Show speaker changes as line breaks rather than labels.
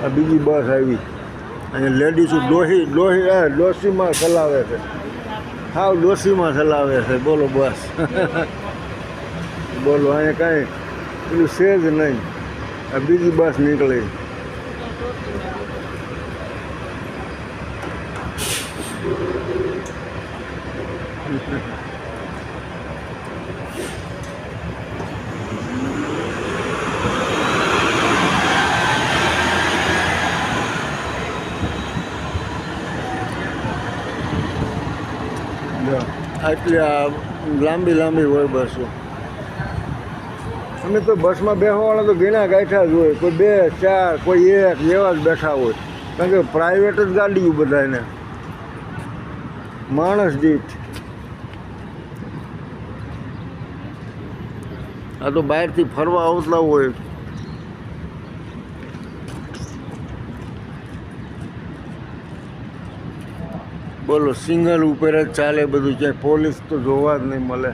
આ બીજી બસ આવી અને લેડીઝ ડોસીમાં ચલાવે છે, હાવ ડોસીમાં ચલાવે છે. બોલો બસ બોલો અહીંયા કાંઈ પેલું છે જ નહીં. આ બીજી બસ નીકળી. આટલી આ લાંબી હોય બસો. અમે તો બસમાં બેસવાવાળા તો ઘણા ગાંઠા જ હોય, કોઈ 2 4 કોઈ 1 એવા જ બેઠા હોય, કારણ કે પ્રાઇવેટ જ ગાડીઓ બધાને માણસ દીઠ. આ તો બહારથી ફરવા આવતા હોય. બોલો સિંગલ ઉપર જ ચાલે બધું, ક્યાંય પોલીસ તો જોવા જ નહીં મળે.